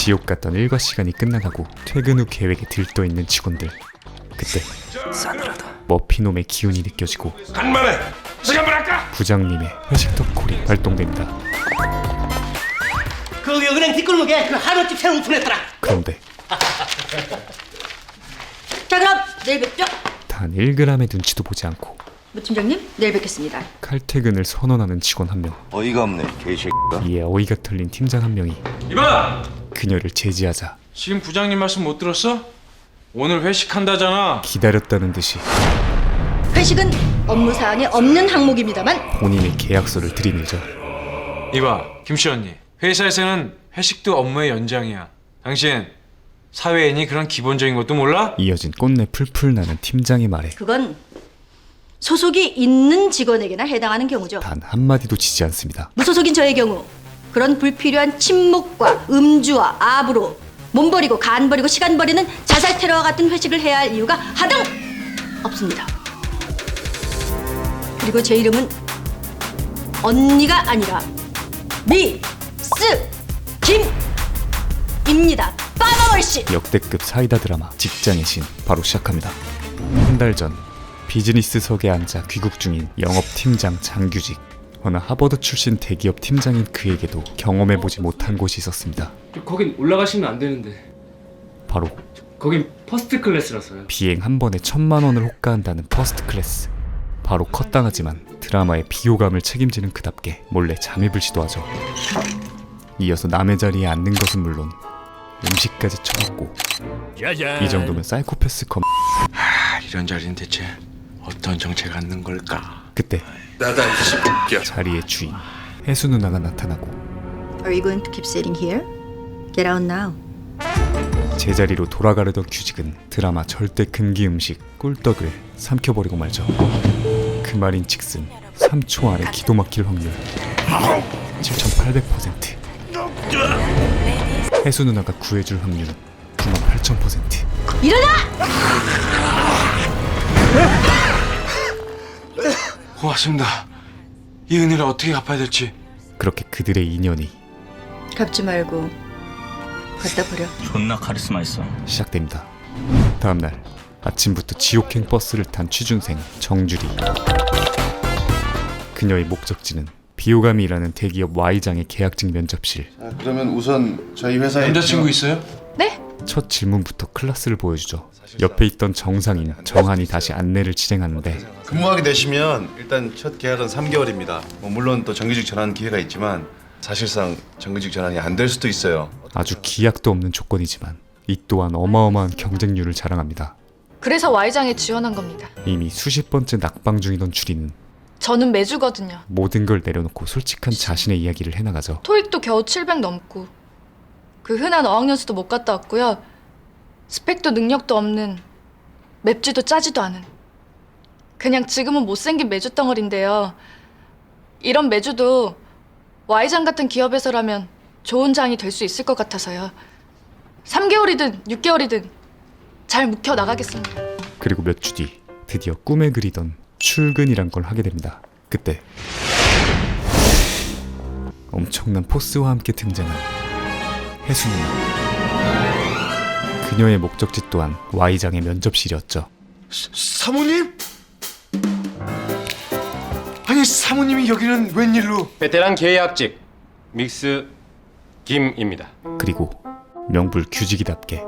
지옥 같던 일과 시간이 끝나가고 퇴근 후 계획에 들떠있는 직원들. 그때 싸늘하다. 머피놈의 기운이 느껴지고 간만에 시간 할까? 부장님의 회식 덕콜이 발동됩니다. 그 은행 뒷골목에 그 한우집 새로 오픈했더라. 그런데 자, 그럼 내일 뵙죠. 단 1g의 눈치도 보지 않고 무 팀장님, 내일 뵙겠습니다. 칼퇴근을 선언하는 직원 한 명, 어이가 없네 개새끼가. 이에 어이가 털린 팀장 한 명이 이봐! 그녀를 제지하자 지금 부장님 말씀 못 들었어? 오늘 회식한다잖아. 기다렸다는 듯이 회식은 업무 사항에 없는 항목입니다만 본인의 계약서를 들이밀죠. 이봐, 김씨 언니. 회사에서는 회식도 업무의 연장이야. 당신 사회인이 그런 기본적인 것도 몰라? 이어진 꼰내 풀풀 나는 팀장의 말에 그건 소속이 있는 직원에게나 해당하는 경우죠. 단 한마디도 지지 않습니다. 무소속인 저의 경우 그런 불필요한 침묵과 음주와 압으로 몸 버리고 간 버리고 시간 버리는 자살 테러와 같은 회식을 해야 할 이유가 하등 없습니다. 그리고 제 이름은 언니가 아니라 김입니다. 빠마월씨. 역대급 사이다 드라마 직장의 신 바로 시작합니다. 한 달 전 비즈니스석에 앉아 귀국 중인 영업팀장 장규직. 어느 하버드 출신 대기업 팀장인 그에게도 경험해보지 못한 곳이 있었습니다. 거긴 올라가시면 안 되는데. 바로 거긴 퍼스트 클래스라서요. 비행 한 번에 1,000만 원을 호가한다는 퍼스트 클래스. 바로 컷당하지만 드라마의 비호감을 책임지는 그답게 몰래 잠입을 시도하죠. 이어서 남의 자리에 앉는 것은 물론 음식까지 처먹고 이 정도면 사이코패스 검. 이런 자리는 대체 어떤 정체가 갖는 걸까? 그때 나다 이 새끼야. 자리의 주인 혜수 누나가 나타나고 Are you going to keep sitting here? Get out now. 제자리로 돌아가려던 규직은 드라마 절대 금기 음식 꿀떡을 삼켜버리고 말죠. 그 말인즉슨 3초 안에 기도 막힐 확률 7,800%. 혜수 누나가 구해줄 확률은 98,000%. 일어나! 고맙습니다. 이 은혜를 어떻게 갚아야 될지. 그렇게 그들의 인연이 갚지 말고 갖다 버려. 존나 카리스마 있어. 시작됩니다. 다음날 아침부터 지옥행 버스를 탄 취준생 정주리. 그녀의 목적지는 비호감이 일하는 대기업 Y장의 계약직 면접실. 그러면 우선 저희 회사에 남자친구 있어요? 네? 첫 질문부터 클라스를 보여주죠. 옆에 있던 정상인 정한이 다시 안내를 진행하는데 근무하게 되시면 일단 첫 계약은 3개월입니다. 물론 또 정규직 전환 기회가 있지만 사실상 정규직 전환이 안 될 수도 있어요. 아주 기약도 없는 조건이지만 이 또한 어마어마한 경쟁률을 자랑합니다. 그래서 Y장에 지원한 겁니다. 이미 수십 번째 낙방 중이던 주리는 저는 매주거든요. 모든 걸 내려놓고 솔직한 자신의 이야기를 해나가죠. 토익도 겨우 700 넘고 그 흔한 어학연수도 못 갔다 왔고요. 스펙도 능력도 없는 맵지도 짜지도 않은 그냥 지금은 못생긴 매주 덩어리인데요. 이런 매주도 Y장 같은 기업에서라면 좋은 장이 될 수 있을 것 같아서요. 3개월이든 6개월이든 잘 묵혀 나가겠습니다. 그리고 몇 주 뒤 드디어 꿈에 그리던 출근이란 걸 하게 됩니다. 그때 엄청난 포스와 함께 등장한 혜수 누나. 그녀의 목적지 또한 Y장의 면접실이었죠. 사모님? 아니 사모님이 여기는 웬일로? 베테랑 계약직 믹스 김입니다. 그리고 명불 규직이답게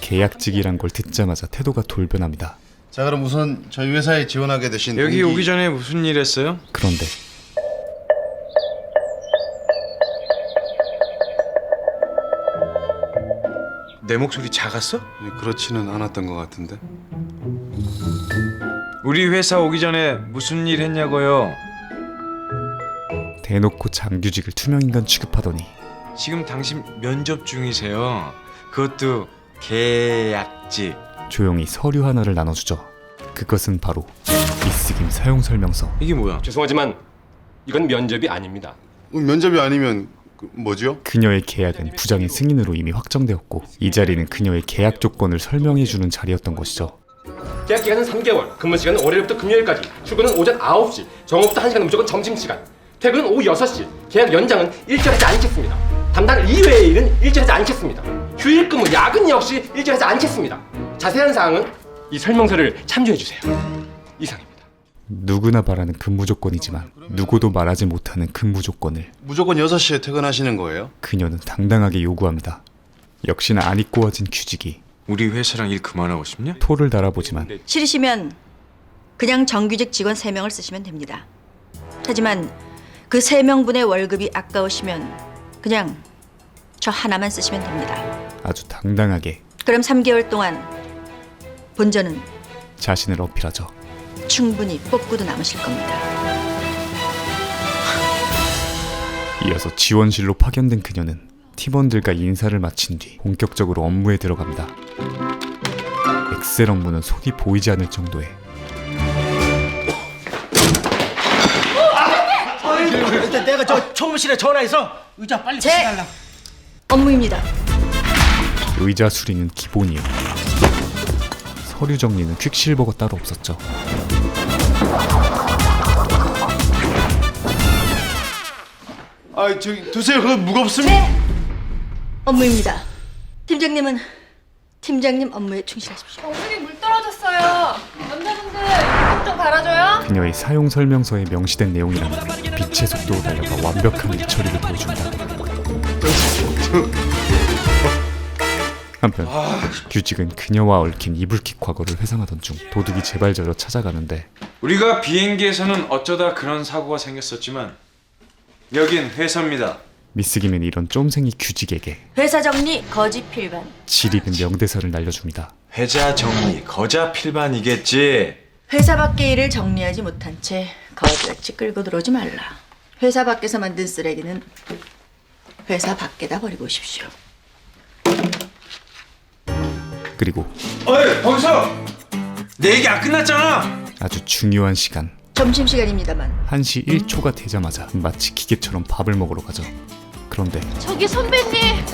계약직이란 걸 듣자마자 태도가 돌변합니다. 자 그럼 우선 저희 회사에 지원하게 되신 여기 동기... 오기 전에 무슨 일 했어요? 그런데 내 목소리 작았어? 그렇지는 않았던 것 같은데. 우리 회사 오기 전에 무슨 일 했냐고요? 대놓고 장규직을 투명인간 취급하더니 지금 당신 면접 중이세요. 그것도 계약직. 조용히 서류 하나를 나눠주죠. 그것은 바로 미스김 사용설명서. 이게 뭐야? 죄송하지만 이건 면접이 아닙니다. 면접이 아니면 뭐죠? 그녀의 계약은 부장의 승인으로 이미 확정되었고 이 자리는 그녀의 계약 조건을 설명해주는 자리였던 것이죠. 계약 기간은 3개월, 근무 시간은 월요일부터 금요일까지, 출근은 오전 9시, 정오부터 1시간 무조건 점심시간, 퇴근은 오후 6시, 계약 연장은 일정하지 않겠습니다. 담당 이외의 일은 일절하지 않겠습니다. 휴일 근무, 야근 역시 일절하지 않겠습니다. 자세한 사항은 이 설명서를 참조해 주세요. 이상입니다. 누구나 바라는 근무 조건이지만 누구도 말하지 못하는 근무 조건을 무조건 6시에 퇴근하시는 거예요? 그녀는 당당하게 요구합니다. 역시나 안 입고와진 규직이 우리 회사랑 일 그만하고 싶냐? 토를 달아보지만 싫으시면 그냥 정규직 직원 3명을 쓰시면 됩니다. 하지만 그 3명분의 월급이 아까우시면 그냥 저 하나만 쓰시면 됩니다. 아주 당당하게 그럼 3개월 동안 본전은 자신을 어필하죠. 충분히 뽑고도 남으실 겁니다. 이어서 지원실로 파견된 그녀는 팀원들과 인사를 마친 뒤 본격적으로 업무에 들어갑니다. 엑셀 업무는 속이 보이지 않을 정도의 일단 내가 저 총무실에 전화해서 의자 빨리 제 붙여달라고. 업무입니다. 의자 수리는 기본이요. 서류 정리는 퀵실버가 따로 없었죠. 아, 저기 두세요. 그거 무겁습니다. 제 업무입니다. 팀장님은 팀장님 업무에 충실하십시오. 엉덩이 물 떨어졌어요. 남자분들 이것 좀 갈아줘요. 그녀의 사용 설명서에 명시된 내용이라면 빛의 속도로 달려가 완벽한 일처리를 보여준다. 한편 규직은 그녀와 얽힌 이불킥 과거를 회상하던 중 도둑이 재발저려 찾아가는데 우리가 비행기에서는 어쩌다 그런 사고가 생겼었지만 여긴 회사입니다. 미스 김은 이런 쫌생이 규직에게 회사 정리 거지 필반. 지리는 명대사를 날려줍니다. 회자 정리 거자 필반이겠지. 회사 밖의 일을 정리하지 못한 채 거지같이 끌고 들어오지 말라. 회사 밖에서 만든 쓰레기는 회사 밖에다 버리고 오십시오. 그리고 어이 거기서 내 얘기 안 끝났잖아. 아주 중요한 시간 점심시간입니다만 1시 1초가 되자마자 마치 기계처럼 밥을 먹으러 가죠. 그런데 저기 선배님.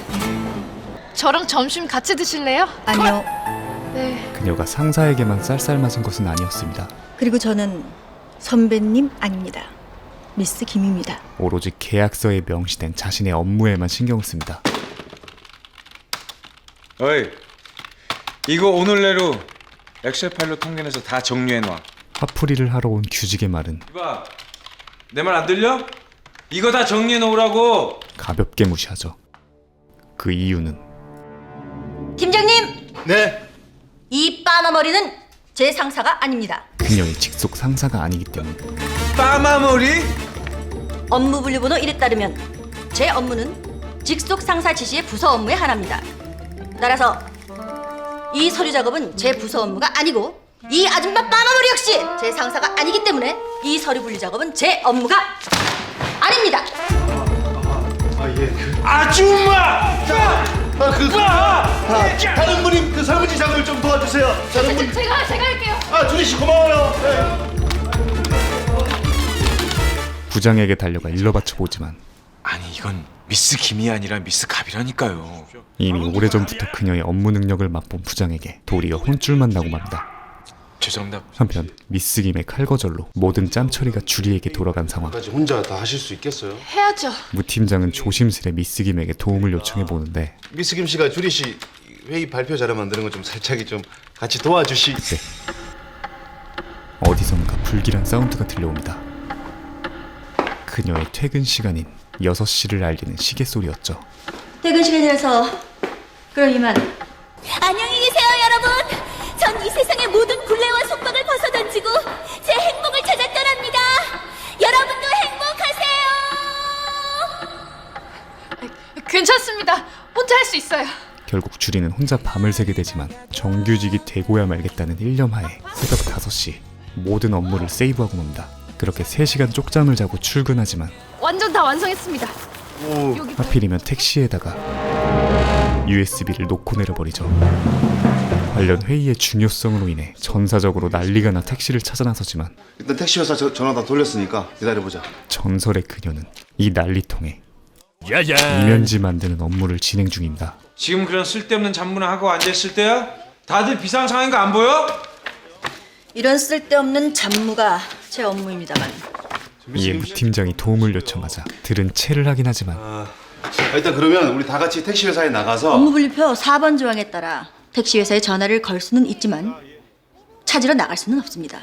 저랑 점심 같이 드실래요? 아니요. 네. 그녀가 상사에게만 쌀쌀맞은 것은 아니었습니다. 그리고 저는 선배님 아닙니다. 미스 김입니다. 오로지 계약서에 명시된 자신의 업무에만 신경을 씁니다. 어이 이거 오늘 내로 엑셀 파일로 통계내서 다 정리해놔. 화풀이를 하러 온 규직의 말은 이봐 내 말 안 들려? 이거 다 정리해놓으라고. 가볍게 무시하죠. 그 이유는 팀장님! 네. 이 빠마머리는 제 상사가 아닙니다. 그녀의 직속 상사가 아니기 때문. 빠마머리? 업무 분류번호 1에 따르면 제 업무는 직속 상사 지시의 부서 업무의 하나입니다. 따라서 이 서류 작업은 제 부서 업무가 아니고 이 아줌마 빠마머리 역시 제 상사가 아니기 때문에 이 서류 분류 작업은 제 업무가 아닙니다. 아줌마! 다른 분이 그 설거지 작업을 좀 도와주세요. 다른 분. 제가 할게요. 아, 준희 씨 고마워요. 부장에게 달려가 일러바쳐 보지만 아니 이건 미스 김이 아니라 미스 갑이라니까요. 이미 오래전부터 그녀의 업무 능력을 맛본 부장에게 도리어 혼쭐만 나고 맙니다. 죄송합니다. 한편 미스 김의 칼거절로 모든 짬처리가 주리에게 돌아간 상황. 까지 혼자 다 하실 수 있겠어요? 해야죠. 무 팀장은 조심스레 미스 김에게 도움을 요청해 보는데 미스 김 씨가 주리 씨 회의 발표 자료 만드는 거 좀 살짝이 좀 같이 도와주시. 그때 어디선가 불길한 사운드가 들려옵니다. 그녀의 퇴근 시간인 6시를 알리는 시계 소리였죠. 퇴근 시간이라서 그럼 이만. 안녕히 계세요, 여러분. 전 이 세상의 모든 굴레와 속박을 벗어던지고 제 행복을 찾아 떠납니다. 여러분도 행복하세요. 괜찮습니다. 혼자 할 수 있어요. 결국 주리는 혼자 밤을 새게 되지만 정규직이 되고야 말겠다는 일념하에 새벽 5시 모든 업무를 세이브하고 맙니다. 그렇게 3시간 쪽잠을 자고 출근하지만 완전 다 완성했습니다. 하필이면 택시에다가 USB를 놓고 내려버리죠. 관련 회의의 중요성으로 인해 전사적으로 난리가 나 택시를 찾아 나서지만 일단 택시 회사 전화 다 돌렸으니까 기다려보자. 전설의 그녀는 이 난리통에 이면지 만드는 업무를 진행 중입니다. 지금 그런 쓸데없는 잡문을 하고 앉아있을 때야? 다들 비상한 상황인 거 안 보여? 이런 쓸데없는 잡무가 제 업무입니다만 이에 무 팀장이 도움을 요청하자 들은 체를 하긴 하지만 일단 그러면 우리 다 같이 택시 회사에 나가서 업무분류표 4번 조항에 따라 택시 회사에 전화를 걸 수는 있지만 찾으러 나갈 수는 없습니다.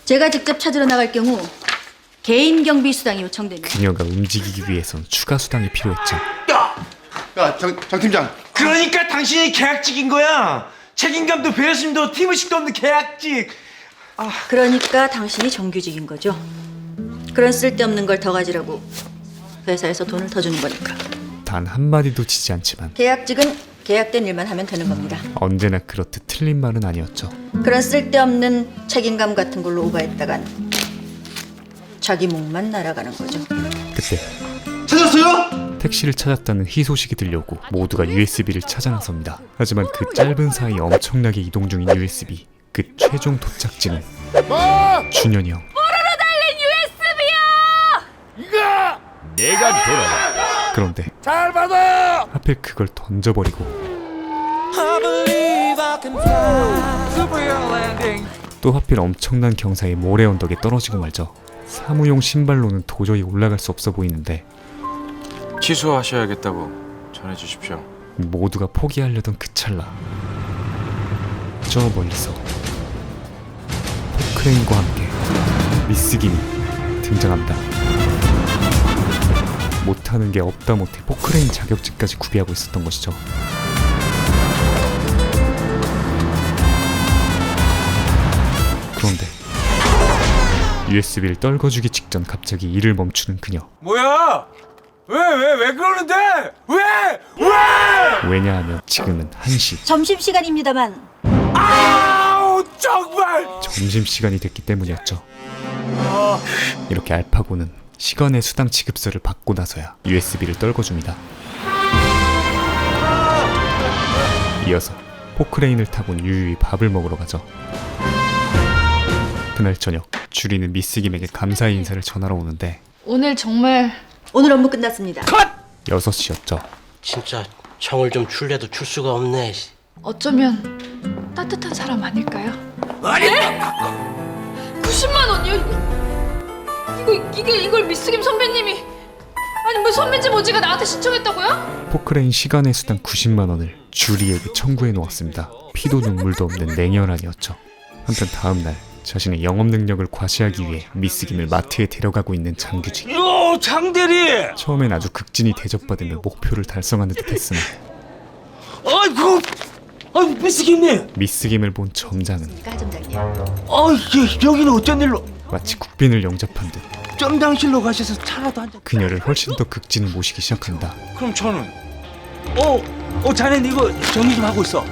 제가 직접 찾으러 나갈 경우 개인 경비 수당이 요청되면 그녀가 움직이기 위해선 추가 수당이 필요했죠. 야, 장 팀장. 그러니까 당신이 계약직인 거야. 책임감도 배려심도 팀의식도 없는 계약직. 그러니까 당신이 정규직인 거죠. 그런 쓸데없는 걸 더 가지라고 회사에서 돈을 더 주는 거니까. 단 한마디도 지지 않지만 계약직은 계약된 일만 하면 되는 겁니다. 언제나 그렇듯 틀린 말은 아니었죠. 그런 쓸데없는 책임감 같은 걸로 오버했다간 자기 목만 날아가는 거죠. 그때 찾았어요? 택시를 찾았다는 희소식이 들려오고 모두가 USB를 찾아 나섭니다. 하지만 그 짧은 사이 엄청나게 이동 중인 USB, 그 최종 도착지는 준현이 형. 내가 돌아와. 그런데 잘 받아! 하필 그걸 던져버리고 또 하필 엄청난 경사의 모래 언덕에 떨어지고 말죠. 사무용 신발로는 도저히 올라갈 수 없어 보이는데 취소하셔야겠다고 전해주십시오. 모두가 포기하려던 그 찰나 저 멀리서 포크레인과 함께 미스 김이 등장합니다. 못하는 게 없다 못해 포크레인 자격증까지 구비하고 있었던 것이죠. 그런데 USB를 떨궈주기 직전 갑자기 일을 멈추는 그녀. 뭐야? 왜 그러는데? 왜? 왜냐하면 지금은 1시 점심시간입니다만 아우 정말. 점심시간이 됐기 때문이었죠. 이렇게 알파고는 시간의 수당 지급서를 받고 나서야 USB를 떨궈줍니다. 이어서 포크레인을 타곤 유유히 밥을 먹으러 가죠. 그날 저녁 주리는 미스 김에게 감사의 인사를 전하러 오는데 오늘 정말 오늘 업무 끝났습니다. 6시였죠. 진짜 청을 좀 출래도 출 수가 없네. 어쩌면 따뜻한 사람 아닐까요? 네? 90만 원이요? 이걸 미스김 선배님이 아니 뭐 선배님 오지가 나한테 신청했다고요? 포크레인 시간의 수당 90만 원을 주리에게 청구해 놓았습니다. 피도 눈물도 없는 냉혈한이었죠. 한편 다음날 자신의 영업 능력을 과시하기 위해 미스 김을 마트에 데려가고 있는 장규직. 장대리. 처음엔 아주 극진히 대접받으며 목표를 달성하는 듯했으나 아이고 미스김님. 미스 김을 본 점장은 가점장님. 여기는 어쩐 일로? 마치 국빈을 영접한 듯 점장실로 가셔서 차라도 한잔. 그녀를 훨씬 더 극진히 모시기 시작한다. 그럼 저는 자네는 이거 정리 좀 하고 있어.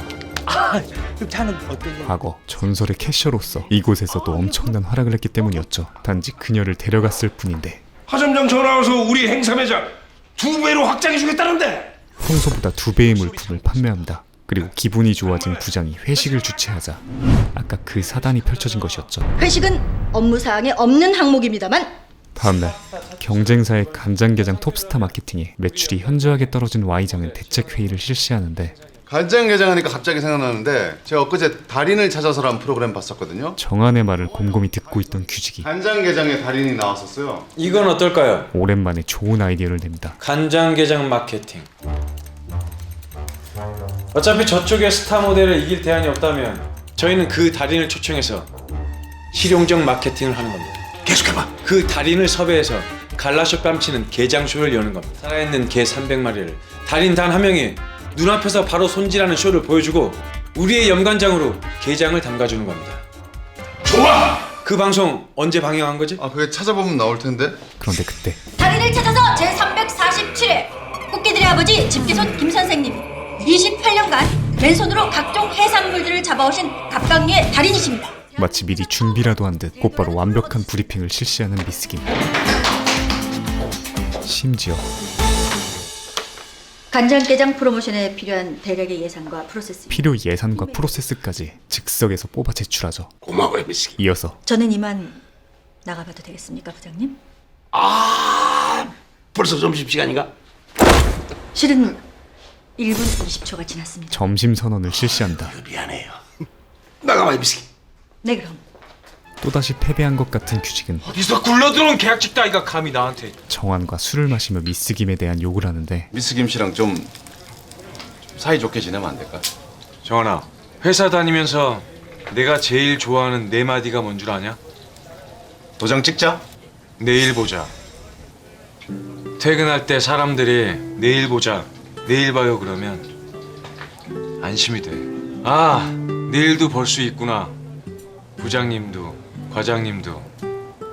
그럼 자는 어떠냐? 과거 전설의 캐셔로서 이곳에서도 엄청난 활약을 했기 때문이었죠. 단지 그녀를 데려갔을 뿐인데 하점장 전화 와서 우리 행사 매장 2배로 확장해 주겠다는데. 평소보다 2배의 물품을 판매합니다. 그리고 기분이 좋아진 부장이 회식을 주최하자 아까 그 사단이 펼쳐진 것이었죠. 회식은 업무사항에 없는 항목입니다만 다음날 경쟁사의 간장게장 톱스타 마케팅에 매출이 현저하게 떨어진 Y장은 대책회의를 실시하는데 간장게장 하니까 갑자기 생각나는데 제가 엊그제 달인을 찾아서라는 프로그램 봤었거든요. 정한의 말을 곰곰이 듣고 있던 규직이 간장게장에 달인이 나왔었어요. 이건 어떨까요? 오랜만에 좋은 아이디어를 냅니다. 간장게장 마케팅. 어차피 저쪽에 스타 모델을 이길 대안이 없다면 저희는 그 달인을 초청해서 실용적 마케팅을 하는 겁니다. 계속해봐. 그 달인을 섭외해서 갈라쇼 뺨치는 게장쇼를 여는 겁니다. 살아있는 개 300마리를 달인 단 한 명이 눈앞에서 바로 손질하는 쇼를 보여주고 우리의 염관장으로 게장을 담가주는 겁니다. 좋아. 그 방송 언제 방영한 거지? 그게 찾아보면 나올 텐데. 그런데 그때 달인을 찾아서 제347회 꽃게들의 아버지 집게손 김 선생님 28년간 맨손으로 각종 해산물들을 잡아오신 갑각류의 달인이십니다. 마치 미리 준비라도 한 듯 곧바로 완벽한 브리핑을 실시하는 미스김. 심지어 간장게장 프로모션에 필요한 대략의 예산과 프로세스. 필요 예산과 프로세스까지 즉석에서 뽑아 제출하죠. 고마워요 미스김. 이어서 저는 이만 나가봐도 되겠습니까, 부장님? 벌써 점심시간인가? 실은 1분 20초가 지났습니다. 점심 선언을 실시한다. 미안해요. 나가봐요 미스김. 네, 그럼. 또다시 패배한 것 같은 규직은 어디서 굴러들어온 계약직 따위가 감히 나한테. 정한과 술을 마시며 미스 김에 대한 욕을 하는데 미스 김 씨랑 좀 사이좋게 지내면 안 될까? 정원아, 회사 다니면서 내가 제일 좋아하는 네 마디가 뭔 줄 아냐? 도장 찍자. 내일 보자. 퇴근할 때 사람들이 내일 보자, 내일 봐요 그러면 안심이 돼. 아, 내일도 볼 수 있구나. 부장님도, 과장님도,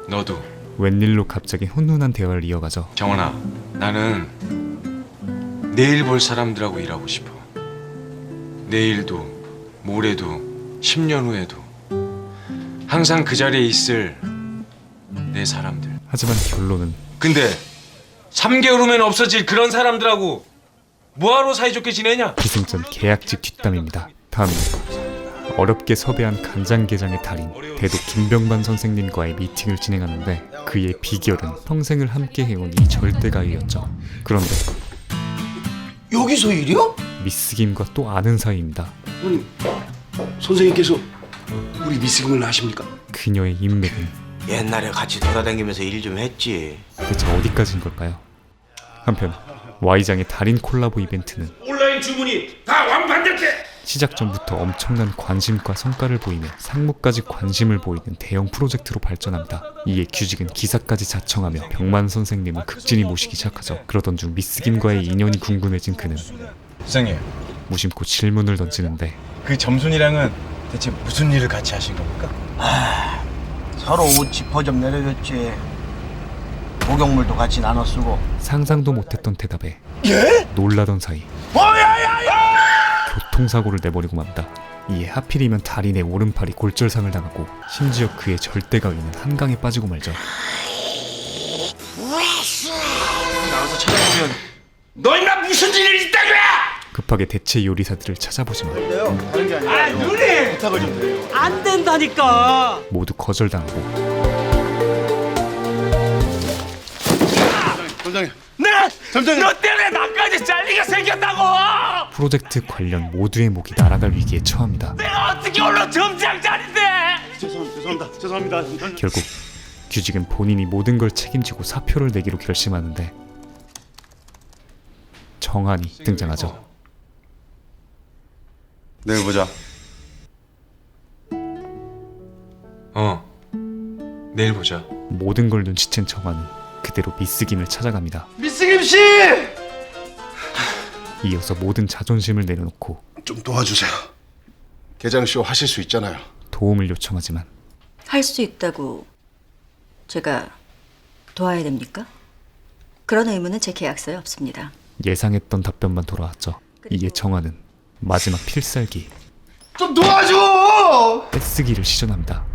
너도. 웬일로 갑자기 훈훈한 대화를 이어가죠. 정원아, 나는 내일 볼 사람들하고 일하고 싶어. 내일도, 모레도, 10년 후에도 항상 그 자리에 있을 내 사람들. 하지만 결론은 근데 3개월 후면 없어질 그런 사람들하고 뭐하러 사이좋게 지내냐? 기승전 계약직 뒷담입니다. 다음은 어렵게 섭외한 간장게장의 달인 대도 김병만 선생님과의 미팅을 진행하는데 그의 비결은 평생을 함께 해온 이 절대가위였죠. 그런데 여기서 일이요? 미스 김과 또 아는 사이입니다. 아니, 선생님께서 우리 미스김을 아십니까? 그녀의 인맥은 옛날에 같이 돌아다니면서 일 좀 했지. 대체 어디까지인 걸까요? 한편 Y장의 달인 콜라보 이벤트는 온라인 주문이 다 완판됐대. 시작 전부터 엄청난 관심과 성과를 보이며 상무까지 관심을 보이는 대형 프로젝트로 발전합니다. 이에 규직은 기사까지 자청하며 병만 선생님을 극진히 모시기 시작하죠. 그러던 중 미스 김과의 인연이 궁금해진 그는 선생님, 무심코 질문을 던지는데 그 점순이랑은 대체 무슨 일을 같이 하신 겁니까? 서로 옷 지퍼 좀 내려줬지. 목욕물도 같이 나눠 쓰고. 상상도 못했던 대답에 예? 놀라던 사이 교통사고를 내버리고 맙니다. 이에 하필이면 달인의 오른팔이 골절상을 당하고 심지어 그의 절대가위는 한강에 빠지고 말죠. 나가서 찾아보면 너 임마 무슨 일이 있다고! 급하게 대체 요리사들을 찾아보지만 다른 게 아니라 누님! 부탁을 좀 드려요. 안 된다니까. 모두 거절당하고 점장님. 너 때문에 나까지 잘리게 생겼다고. 프로젝트 관련 모두의 목이 날아갈 위기에 처합니다. 내가 어떻게 올라 점장자리인데. 죄송합니다. 결국 규직은 본인이 모든 걸 책임지고 사표를 내기로 결심하는데 정한이 등장하죠. 내일 보자. 내일 보자. 모든 걸 눈치챈 정한은 그대로 미스 김을 찾아갑니다. 미스 김 씨! 이어서 모든 자존심을 내려놓고 좀 도와주세요. 개장쇼 하실 수 있잖아요. 도움을 요청하지만 할 수 있다고 제가 도와야 됩니까? 그런 의무는 제 계약서에 없습니다. 예상했던 답변만 돌아왔죠. 이에 정한은 마지막 필살기 좀 도와줘! 떼쓰기를 시전합니다.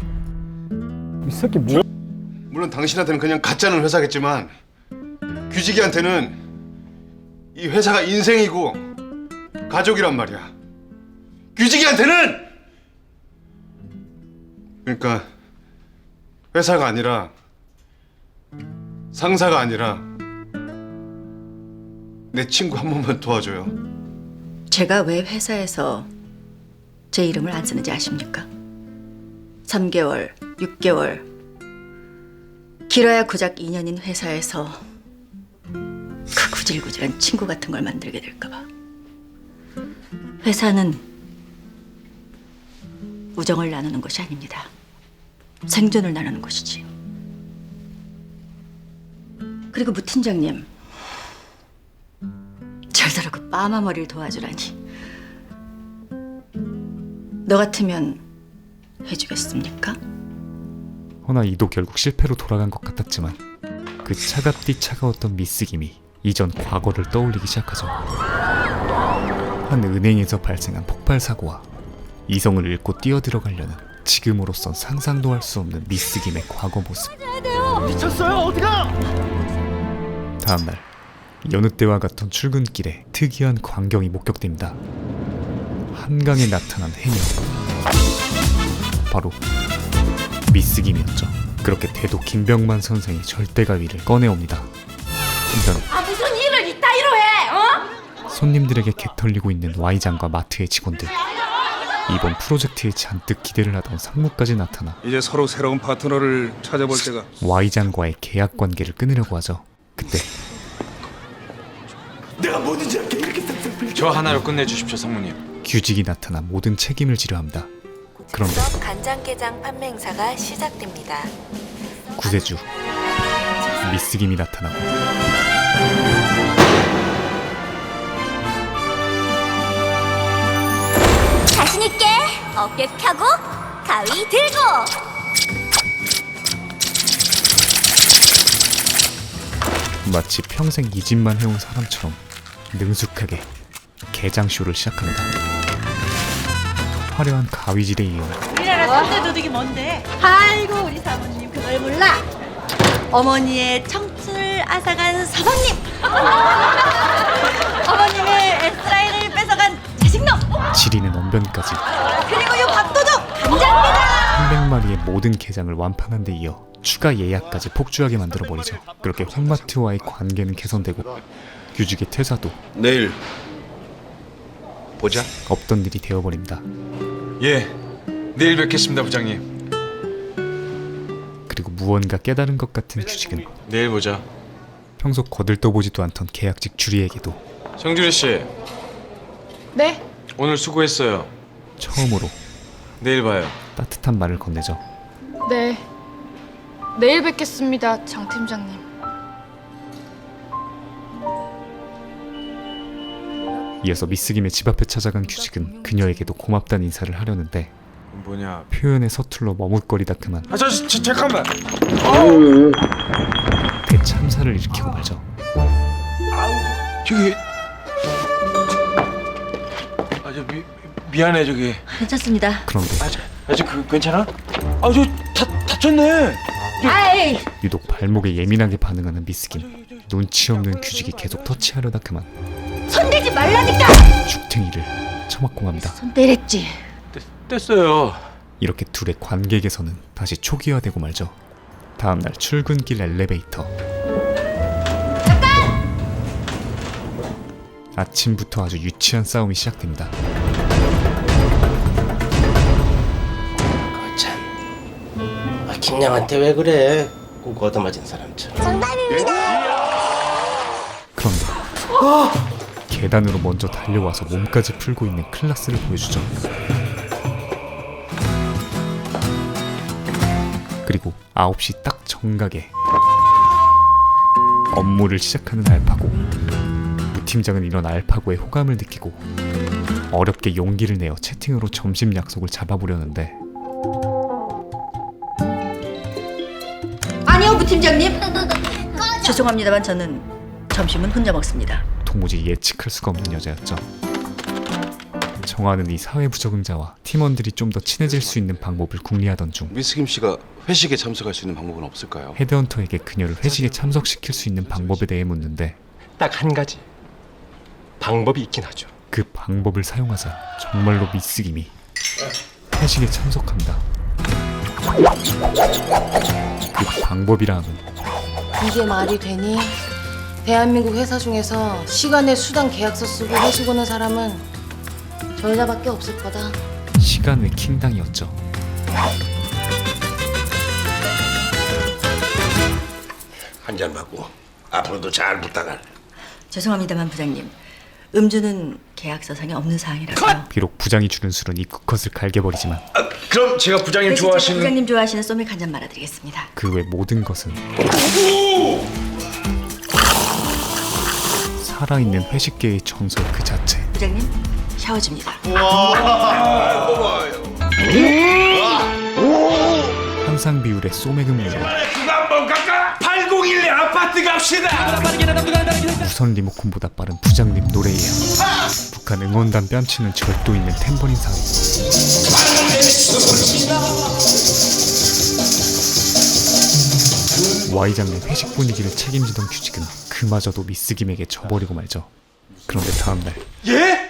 물론 당신한테는 그냥 가짜는 회사겠지만 규직이한테는 이 회사가 인생이고 가족이란 말이야. 규직이한테는! 그러니까 회사가 아니라 상사가 아니라 내 친구 한 번만 도와줘요. 제가 왜 회사에서 제 이름을 안 쓰는지 아십니까? 3개월, 6개월, 길어야 고작 2년인 회사에서 그 구질구질한 친구 같은 걸 만들게 될까 봐. 회사는 우정을 나누는 것이 아닙니다. 생존을 나누는 것이지. 그리고 무 팀장님, 저더러 그 빠마머리를 도와주라니. 너 같으면 해주겠습니까? 허나 이도 결국 실패로 돌아간 것 같았지만 그 차갑디 차가웠던 미스 김이 이전 과거를 떠올리기 시작하죠. 한 은행에서 발생한 폭발 사고와 이성을 잃고 뛰어들어가려는 지금으로선 상상도 할 수 없는 미스 김의 과거 모습. 미쳤어요? 어디가? 다음날 여느 때와 같은 출근길에 특이한 광경이 목격됩니다. 한강에 나타난 해녀, 바로 미스 김이었죠. 그렇게 대도 김병만 선생이 절대가위를 꺼내옵니다. 한편 무슨 일을 이따위로 해? 손님들에게 개털리고 있는 Y장과 마트의 직원들, 이번 프로젝트에 잔뜩 기대를 하던 상무까지 나타나 이제 서로 새로운 파트너를 찾아볼 때가. Y장과의 계약 관계를 끊으려고 하죠. 그때 저 하나로 끝내주십시오, 상무님. 규직이 나타나 모든 책임을 지려 합니다. 그런데 간장게장 판매 행사가 시작됩니다. 구세주 미스김이 나타나고 자신 있게 어깨 펴고 가위 들고. 마치 평생 이 집만 해온 사람처럼 능숙하게 게장쇼를 시작합니다. 화려한 가위질에 이어 우리나라 3대 도둑이 뭔데? 아이고 우리 사모님 그걸 몰라. 어머니의 청춘을 앗아간 사모님. 어머님의 S라인을 뺏어간 자식놈. 지리는 언변까지 그리고 이 밥도둑 간장게장. 300마리의 모든 게장을 완판한 데 이어 추가 예약까지 폭주하게 만들어버리죠. 그렇게 홍마트와의 관계는 개선되고 규직의 퇴사도 내일 보자. 없던 일이 되어버립니다. 예, 내일 뵙겠습니다, 부장님. 그리고 무언가 깨달은 것 같은 규직은 내일 보자. 평소 거들떠보지도 않던 계약직 주리에게도 정주리 씨, 네? 오늘 수고했어요. 처음으로 내일 봐요. 따뜻한 말을 건네죠. 네. 내일 뵙겠습니다, 장 팀장님. 이어서 미스김의 집 앞에 찾아간 규직은 그녀에게도 고맙다는 인사를 하려는데 뭐냐? 표현에 서툴러 머뭇거리다 그만 잠깐만. 대참사를 일으키고 말죠. 저기 미안해 저기. 괜찮습니다. 그런데 괜찮아? 저 다쳤네. 아이. 유독 발목에 예민하게 반응하는 미스김. 눈치 없는 규직이 계속 터치하려다 그만 손대지 말라니까. 죽탱이를 처맞고 맙니다. 손 때렸지. 뗐어요. 이렇게 둘의 관계 개선은 다시 초기화되고 말죠. 다음날 출근길 엘리베이터. 아침부터 아주 유치한 싸움이 시작됩니다. 참, 김양한테 왜 그래? 꼭 얻어맞은 사람처럼. 그런데 계단으로 먼저 달려와서 몸까지 풀고 있는 클라스를 보여주죠. 그리고 9시 딱 정각에 업무를 시작하는 알파고. 무 팀장은 이런 알파고의 호감을 느끼고 어렵게 용기를 내어 채팅으로 점심 약속을 잡아보려는데 아니요, 무 팀장님. 죄송합니다만 저는 점심은 혼자 먹습니다. 도무지 예측할 수가 없는 여자였죠. 정화는 이 사회 부적응자와 팀원들이 좀 더 친해질 수 있는 방법을 궁리하던 중 미스김 씨가 회식에 참석할 수 있는 방법은 없을까요? 헤드헌터에게 그녀를 회식에 참석시킬 수 있는 방법에 대해 묻는데 딱 한 가지 방법이 있긴 하죠. 그 방법을 사용하자 정말로 미스김이 회식에 참석합니다. 그 방법이라 함은 이게 말이 되니? 대한민국 회사 중에서 시간에 수당 계약서 쓰고 회식 오는 사람은 저 여자밖에 없을 거다. 시간 외 킹당이었죠. 한잔 받고 앞으로도 잘 부탁할. 죄송합니다만 부장님. 음주는 계약서상에 없는 사항이라서요. 비록 부장이 주는 술은 입구 컷을 갈겨버리지만 그럼 제가 부장님 대신 좋아하시는 부장님 좋아하시는 소맥 한 잔 말아드리겠습니다. 그 외 모든 것은 살아있는 회식계의 전설 그 자체. 부장님 샤워 줍니다. 항상 비율의 소맥은 물론 한번 갈까? 801 아파트 갑시다. 무선 리모컨보다 빠른 부장님 노래예요. 북한 응원단 뺨치는 절도 있는 탬버린 사회. Y장의 회식 분위기를 책임지던 규직은 그마저도 미스김에게 져버리고 말죠. 그런데 다음날 예?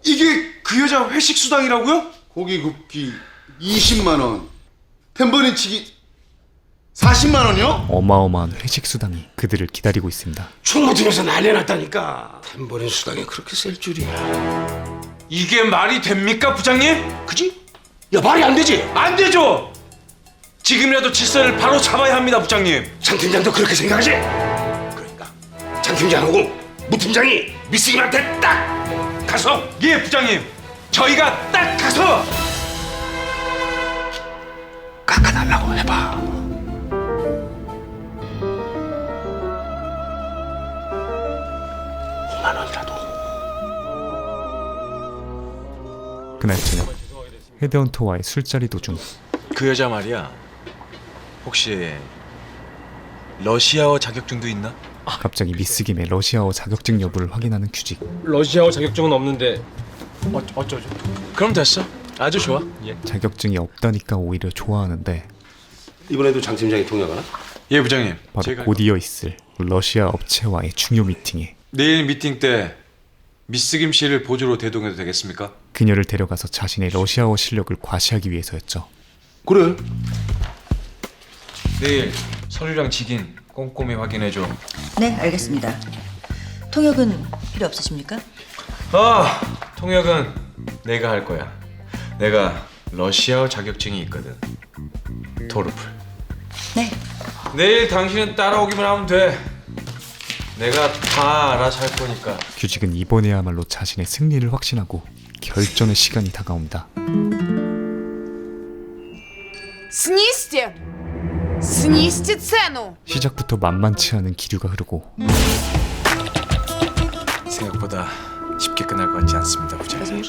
이게 그 여자 회식 수당이라고요? 고기 굽기 20만 원, 탬버린 치기 40만 원이요? 어마어마한 회식 수당이 그들을 기다리고 있습니다. 총무팀에서 난리 났다니까. 탬버린 수당이 그렇게 셀 줄이야. 이게 말이 됩니까, 부장님? 그지? 야, 말이 안 되지? 안 되죠. 지금이라도 질서를 바로 잡아야 합니다, 부장님. 장 팀장도 그렇게 생각하지? 그러니까 장 팀장하고 무 팀장이 미스김한테 딱 가서 예, 부장님. 저희가 딱 가서 깎아달라고 해봐. 그날 저녁 헤드헌터와의 술자리 도중 그 여자 말이야. 혹시 러시아어 자격증도 있나? 갑자기 미스 김의 러시아어 자격증 여부를 확인하는 규직. 러시아어 자격증은 없는데 어쩌죠? 그럼 됐어. 아주 좋아. 자격증이 없다니까 오히려 좋아하는데 이번에도 장 팀장이 통역하나? 예, 부장님. 바로 곧 이어 있을 러시아 업체와의 중요 미팅에 내일 미팅 때 미스 김 씨를 보조로 대동해도 되겠습니까? 그녀를 데려가서 자신의 러시아어 실력을 과시하기 위해서였죠. 그래. 내일 서류랑 직인 꼼꼼히 확인해줘. 네, 알겠습니다. 통역은 필요 없으십니까? 통역은 내가 할 거야. 내가 러시아어 자격증이 있거든. 토르플. 네. 내일 당신은 따라오기만 하면 돼. 내가 다 알아서 할 거니까. 규직은 이번에야말로 자신의 승리를 확신하고 결전의 시간이 다가온다. Снизьте! Снизьте цену! 시작부터 만만치 않은 기류가 흐르고 생각보다 쉽게 끝날 것 같지 않습니다, 부장님.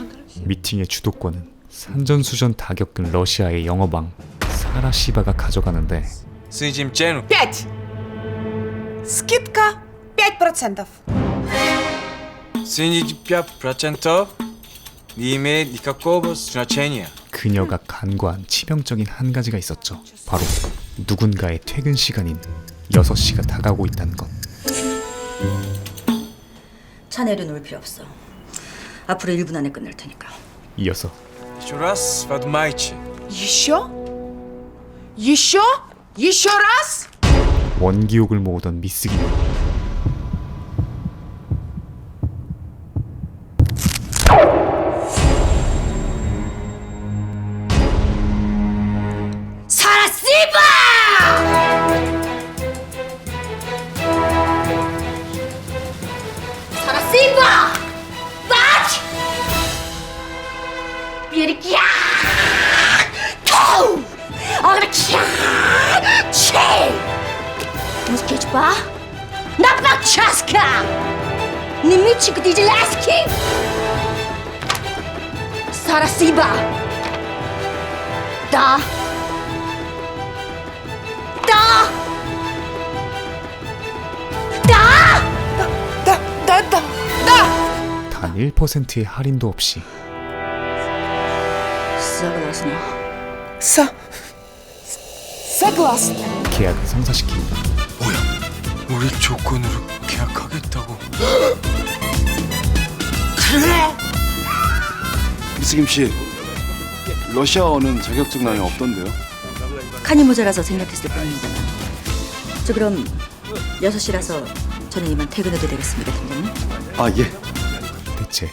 미팅의 주도권은 산전수전 다 겪은 러시아의 영어방 사라 시바가 가져가는데 스님 째누 5! Скидка 5%! 스님 5% не имеет никакого значения. 그녀가 간과한 치명적인 한 가지가 있었죠. 바로 누군가의 퇴근 시간인 6시가 다가오고 있다는 것. 차 내려놓을 필요 없어. 앞으로 1분 안에 끝낼 테니까. 이어서 Еще раз подумайте. Еще? Еще? Еще раз? 원기옥을 모으던 미스 김. 사라 씨바! 사라 씨바! 마치! 비리키야! 토우! 어그렇지야! 치! 무스케치바? 나빡 차스카! 니 미치고 디지 라스키! 사라 씨바! 다! 단 1%의 할인도 없이 Согласна. 계약을 성사시킵니다. 우리 조건으로 계약하겠다고. 미스김 씨, 러시아어는 자격증란이 없던데요? 칸이 모자라서 생략했을 뿐입니다. 저 그럼 6시라서 저는 이만 퇴근해도 되겠습니다, 팀장님? 아, 예. 대체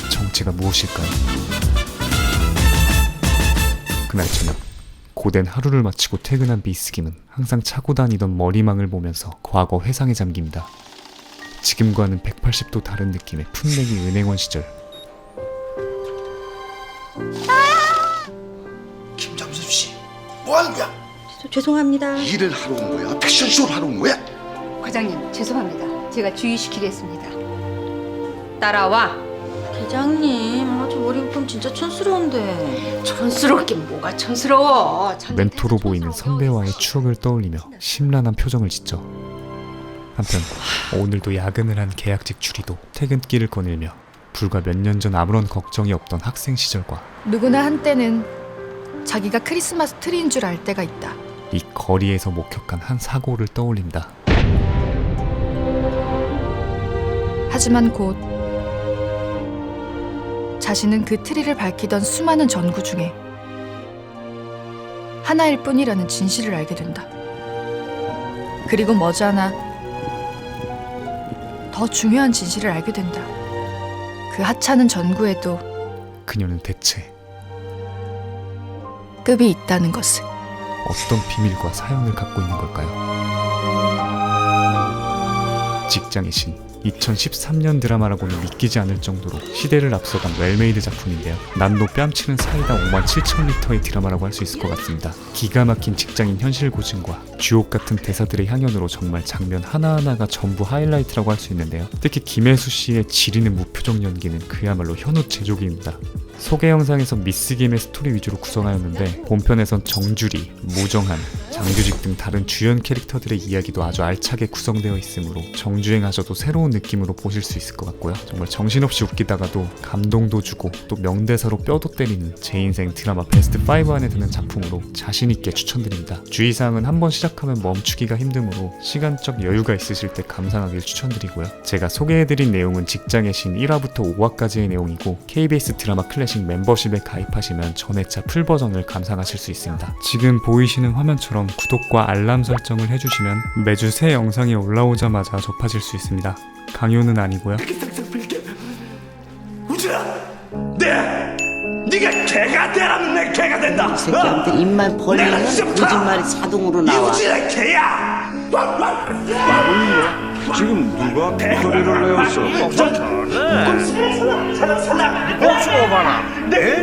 정체가 무엇일까요? 그날 저녁 고된 하루를 마치고 퇴근한 미스김은 항상 차고 다니던 머리망을 보면서 과거 회상에 잠깁니다. 지금과는 180도 다른 느낌의 풋내기 은행원 시절. 김장섭 씨, 뭐 하는 거야? 죄송합니다. 일을 하러 온 거야? 패션쇼를 하러 온 거야? 과장님, 죄송합니다. 제가 주의시키겠습니다. 따라와. 대장님, 저 머리부분 진짜 촌스러운데. 촌스러울 게 뭐가 촌스러워. 멘토로 보이는 선배와의 추억을 떠올리며 심란한 표정을 짓죠. 한편 오늘도 야근을 한 계약직 추리도 퇴근길을 거닐며 불과 몇 년 전 아무런 걱정이 없던 학생 시절과 누구나 한때는 자기가 크리스마스 트리인 줄 알 때가 있다. 이 거리에서 목격한 한 사고를 떠올린다. 하지만 곧 자신은 그 트리를 밝히던 수많은 전구 중에 하나일 뿐이라는 진실을 알게 된다. 그리고 머지않아 더 중요한 진실을 알게 된다. 그 하찮은 전구에도 그녀는 대체 급이 있다는 것을. 어떤 비밀과 사연을 갖고 있는 걸까요? 직장의 신, 2013년 드라마라고는 믿기지 않을 정도로 시대를 앞서간 웰메이드 작품인데요. 난도 뺨치는 사이다 57,000리터의 드라마라고 할 수 있을 것 같습니다. 기가 막힌 직장인 현실 고증과 주옥 같은 대사들의 향연으로 정말 장면 하나하나가 전부 하이라이트라고 할 수 있는데요. 특히 김혜수 씨의 지리는 무표정 연기는 그야말로 현우 제조기입니다. 소개 영상에서 미스 김의 스토리 위주로 구성하였는데 본편에선 정주리, 무정한, 장규직 등 다른 주연 캐릭터들의 이야기도 아주 알차게 구성되어 있으므로 정주행하셔도 새로운 느낌으로 보실 수 있을 것 같고요. 정말 정신없이 웃기다가도 감동도 주고 또 명대사로 뼈도 때리는 제 인생 드라마 베스트 5 안에 드는 작품으로 자신있게 추천드립니다. 주의사항은 한번 시작하면 멈추기가 힘드므로 시간적 여유가 있으실 때 감상하길 추천드리고요. 제가 소개해드린 내용은 직장의 신 1화부터 5화까지의 내용이고 KBS 드라마 클래식 멤버십에 가입하시면 전회차 풀버전을 감상하실 수 있습니다. 지금 보이시는 화면처럼 구독과 알람 설정을 해주시면 매주 새 영상이 올라오자마자 접하실 수 있습니다. 강요는 아니고요. 우진아, 네가 개가 되라면 내 개가 된다. 이 새끼한테 입만 벌리면 거짓말이 자동으로 나와. 우진아 개야. 지금 누가 목소리를 내었어? 살라. 네?